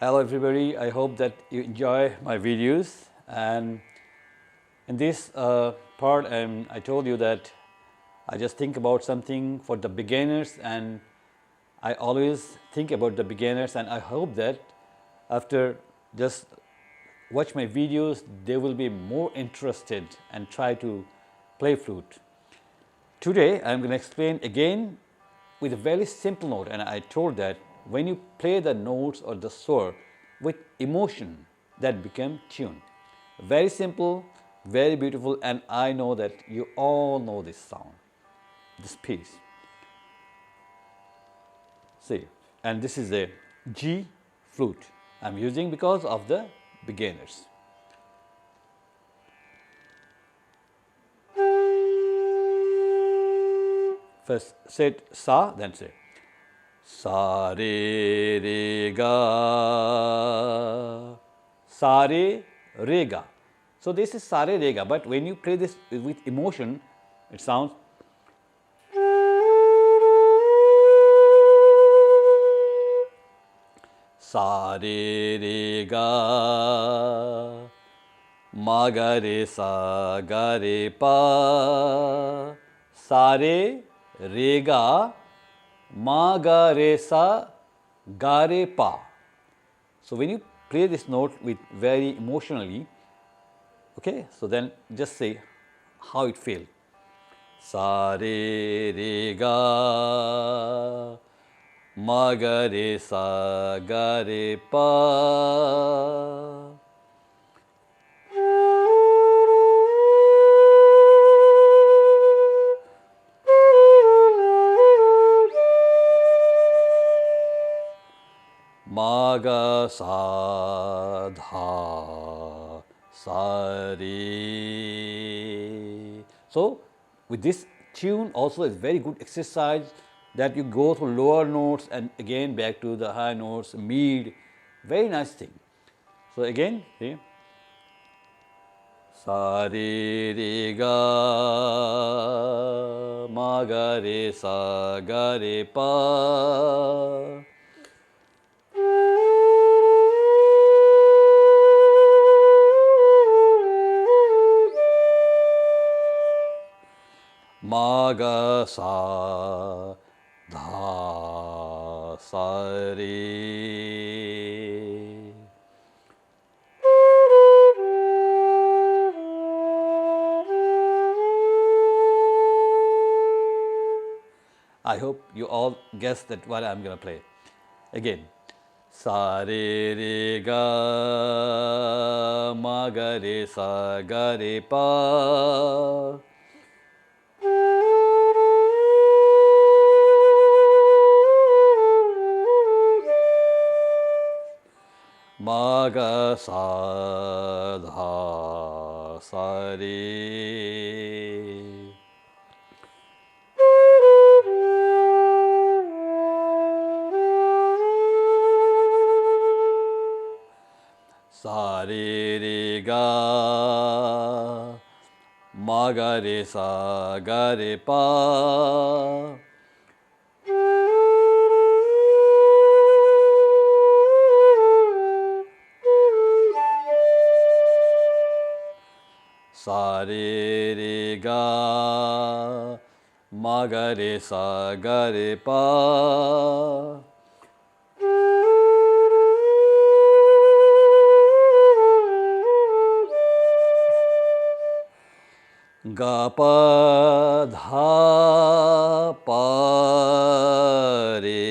Hello everybody, I hope that you enjoy my videos, and in this part I told you that I just think about something for the beginners, and I always think about the beginners, and I hope that after just watch my videos they will be more interested and try to play flute. Today I am going to explain again with a very simple note, and I told that when you play the notes or the sword with emotion, that become tune. Very simple, very beautiful, and I know that you all know this sound, this piece. See, and this is a G flute I'm using because of the beginners. First say it sa, then say sa re re ga, sa re re ga. So this is sa re re ga, but when you play this with emotion, it sounds sa re re ga, ma ga re sa ga re pa, sa re re ga, ma ga re sa ga re pa. So when you play this note with very emotionally, okay, so then just say how it feels. Sa re re ga, ma ga re sa ga re pa. Ma ga sa dha sa re. So with this tune also is very good exercise that you go through lower notes and again back to the high notes, mid, very nice thing. So again, see, sa re re ga, ma ga re sa ga re pa. Ma ga sa dha sa re. I hope you all guessed that what I'm going to play. Again, sa re re ga, ma ga re sa ga re pa. Ma ga sa dha sa re. Sa re re ga, ma ga re sa ga re pa. Sa re re ga, ma ga re sa ga re pa. Ga pa dha pa re.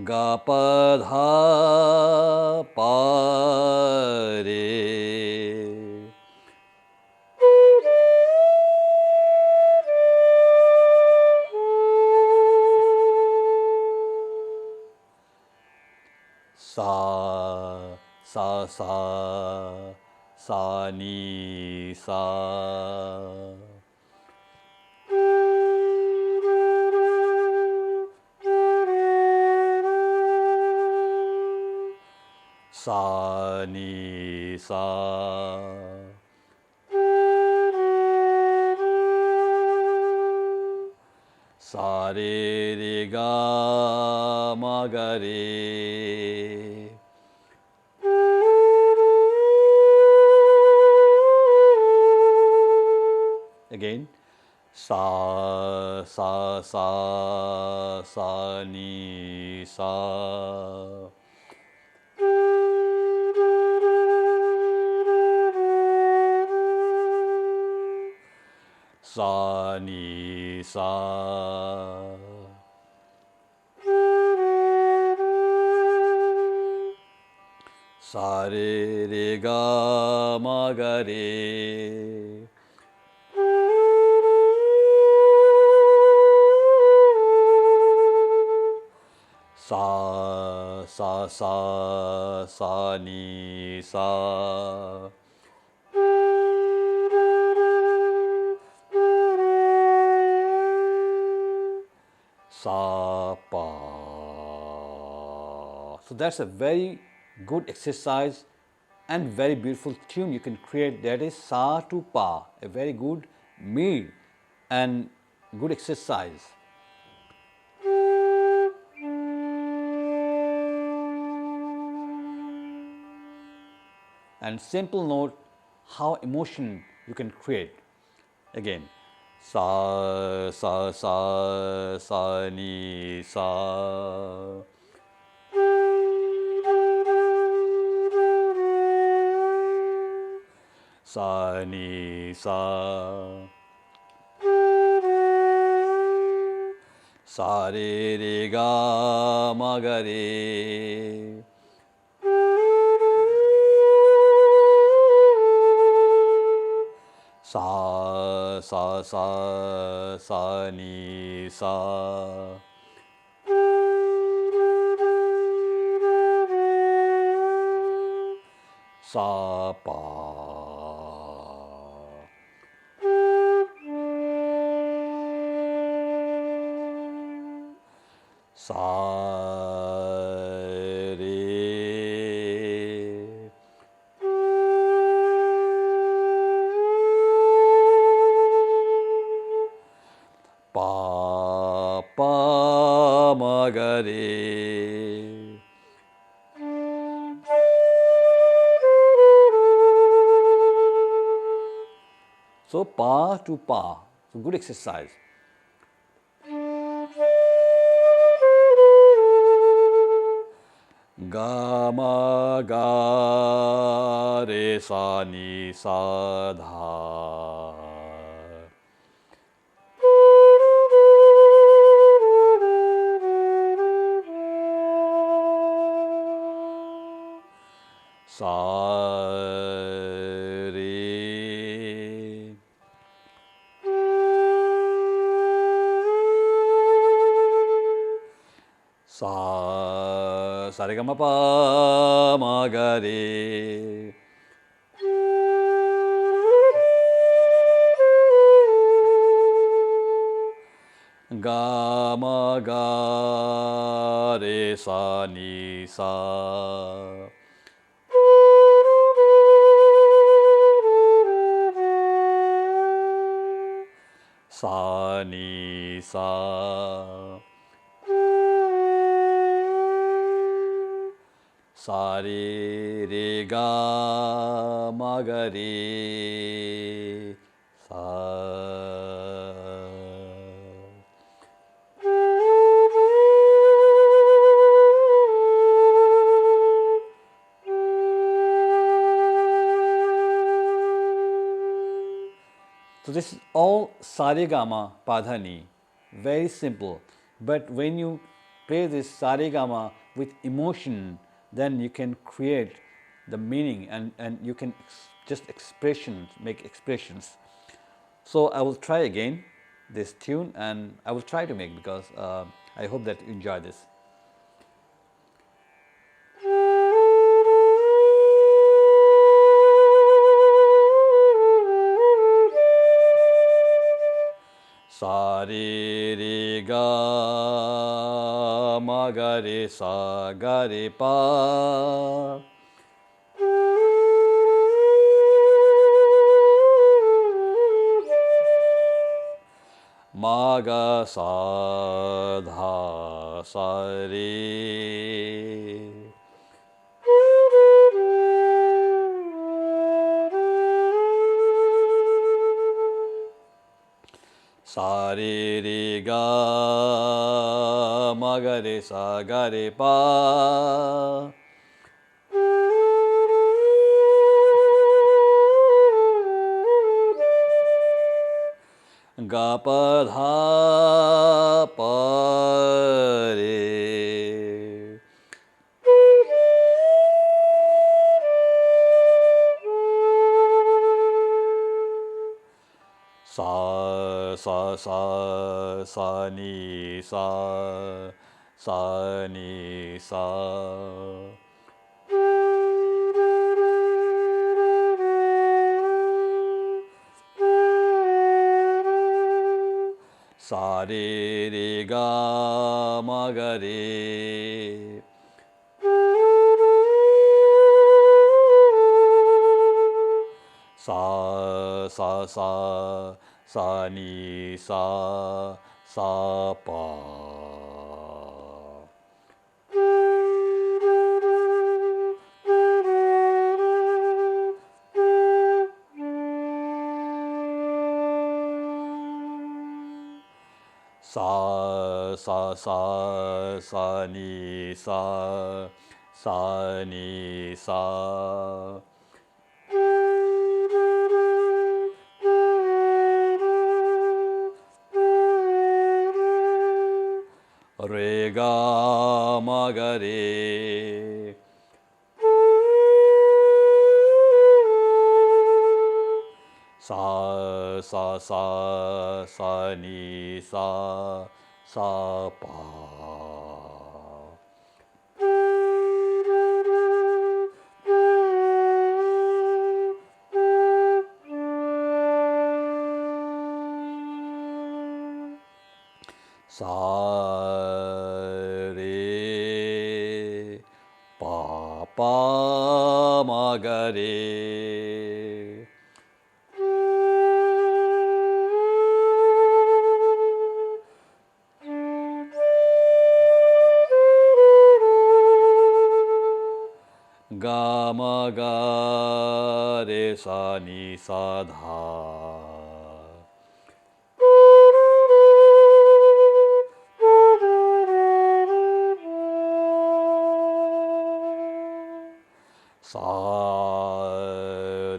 Ga pa dha pa re. Sa sa ni sa. Sa ni sa. sa re re ga ma ga re. Again, sa sa sa sa ni sa. Sa ni sa. Sa re re ga ma ga re. Sa sa sa sa ni sa. Sa pa. So that's a very good exercise and very beautiful tune you can create, that is sa to pa, a very good meal and good exercise. And simple note how emotion you can create. Again, sa sa sa sa ni sa. Sa ni sa. Sa re re ga ma ga re. Sa sa sa sa ni sa. Sa pa. Sa re. Pa pa ma ga re. So pa to pa, so good exercise. Ga ma ga re sa ni sa dha. Sa re. Sa re ga ma pa ma ga re. Ga ma ga re sa ni sa. Sa ni sa. Sa re re ga ma ga re. Sa. So this is all sa re ga ma pa dha ni, very simple. But when you play this sa re ga ma with emotion, then you can create the meaning and you can just expressions, make expressions. So I will try again this tune and I will try to make, because I hope that you enjoy this. Sa re re ga ma ga re sa ga re pa. ma ga sa dha sa re. Sa re re ga ma ga re sa ga re pa. Ga pa dha pa re. Sa sa sa sa ni sa sa ni sa. Sa re re ga ma ga re. Sa sa sa sa ni sa sa pa. Sa sa sa sa ni sa sa ni sa. Re ga ma ga re. Sa sa sa sa ni sa sa pa. Sa re pa pa ma ga re. Ga ma ga re sa ni sa dha. Sa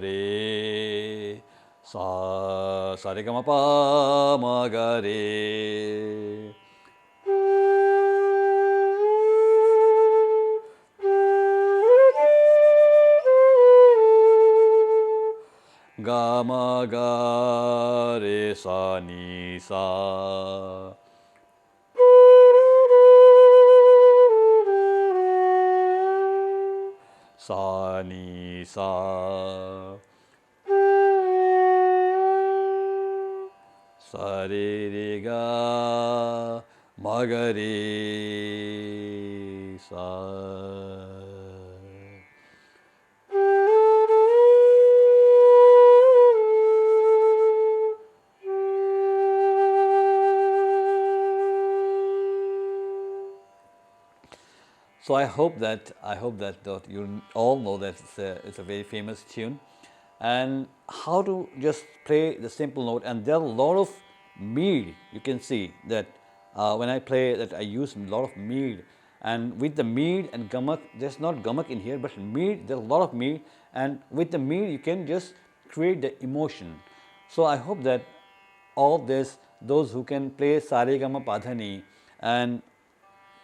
re sa re ga ma pa ma ga re. Ga ma ga re sa ni sa. Sa ni sa. Sa re re ga ma ga re sa. So I hope that you all know that it's a very famous tune, and how to just play the simple note. And there are a lot of mead. You can see that when I play that I use a lot of mead, and with the mead and gamak, there's not gamak in here, but mead. There's a lot of mead, and with the mead you can just create the emotion. So I hope that all this, those who can play Saregama Padhani and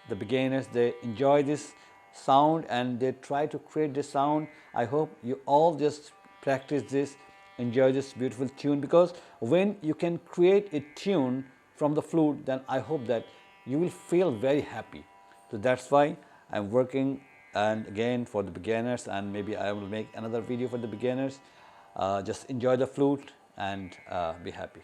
the beginners, they enjoy this sound and they try to create this sound. I hope you all just practice this, enjoy this beautiful tune, because when you can create a tune from the flute, then I hope that you will feel very happy. So that's why I'm working, and again for the beginners, and maybe I will make another video for the beginners. Just enjoy the flute and be happy.